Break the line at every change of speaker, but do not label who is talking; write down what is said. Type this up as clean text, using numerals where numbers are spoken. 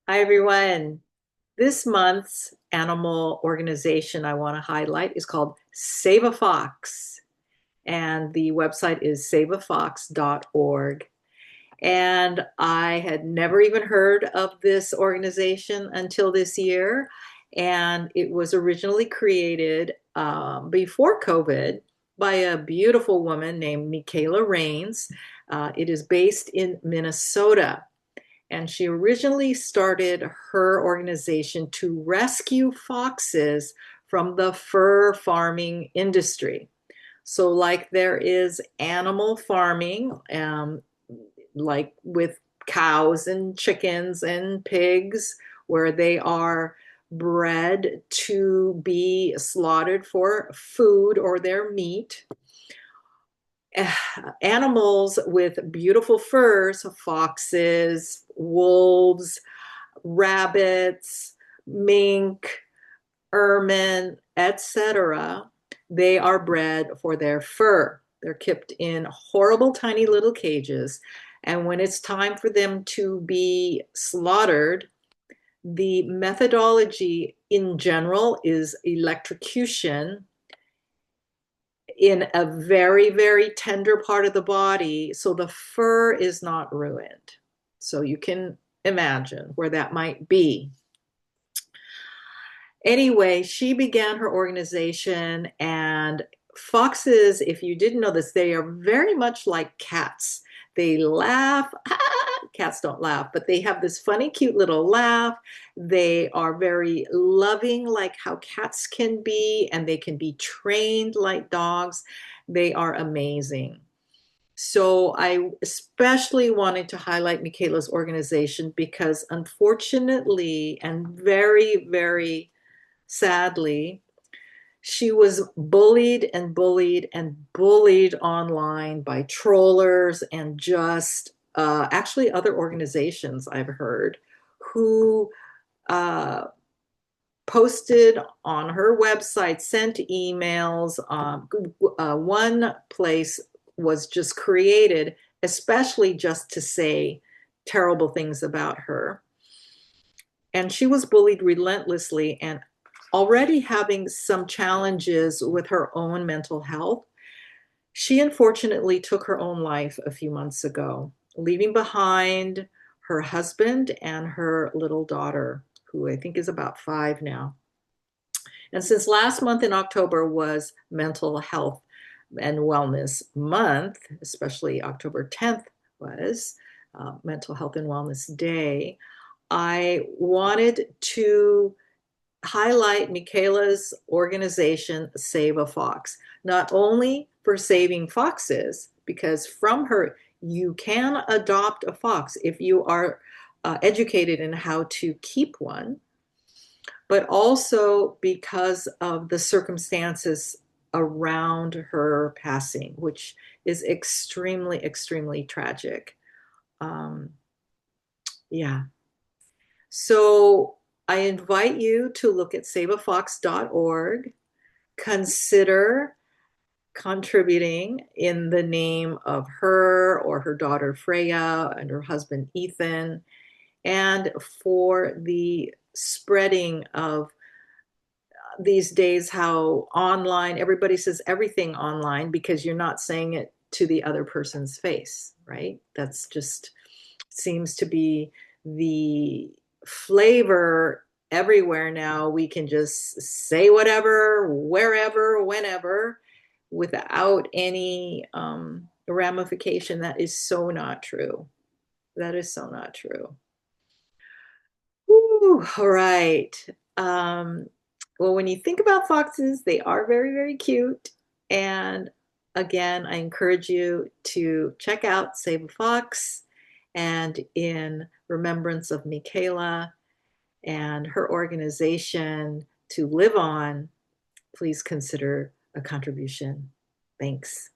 Hi, everyone. This month's animal organization I want to highlight is called Save a Fox, and the website is saveafox.org. And I had never even heard of this organization until this year. And it was originally created before COVID by a beautiful woman named Michaela Rains. It is based in Minnesota. And she originally started her organization to rescue foxes from the fur farming industry. So, like there is animal farming, like with cows and chickens and pigs, where they are bred to be slaughtered for food or their meat. Animals with beautiful furs, foxes, wolves, rabbits, mink, ermine, etc. They are bred for their fur. They're kept in horrible tiny little cages. And when it's time for them to be slaughtered, the methodology in general is electrocution in a very, very tender part of the body so the fur is not ruined. So you can imagine where that might be. Anyway, she began her organization, and foxes, if you didn't know this, they are very much like cats. They laugh. Cats don't laugh, but they have this funny, cute little laugh. They are very loving, like how cats can be, and they can be trained like dogs. They are amazing. So I especially wanted to highlight Michaela's organization because unfortunately and very, very sadly, she was bullied and bullied and bullied online by trollers and just actually other organizations I've heard who uh, posted on her website, sent emails. One place was just created especially just to say terrible things about her. And she was bullied relentlessly and already having some challenges with her own mental health. She unfortunately took her own life a few months ago, leaving behind her husband and her little daughter, who I think is about 5 now. And since last month in October was Mental Health and Wellness Month, especially October 10th was Mental Health and Wellness Day, I wanted to highlight Michaela's organization, Save a Fox, not only for saving foxes, because from her, you can adopt a fox if you are educated in how to keep one, but also because of the circumstances around her passing, which is extremely, extremely tragic. Um, yeah. So I invite you to look at saveafox.org, consider contributing in the name of her or her daughter Freya and her husband Ethan, and for the spreading of these days how online everybody says everything online because you're not saying it to the other person's face, right? That's just seems to be the flavor everywhere now. We can just say whatever, wherever, whenever, without any ramification. That is so not true. That is so not true. Whew, all right. Um, well, when you think about foxes, they are very, very cute. And again, I encourage you to check out Save a Fox. And in remembrance of Michaela and her organization to live on, please consider a contribution. Thanks.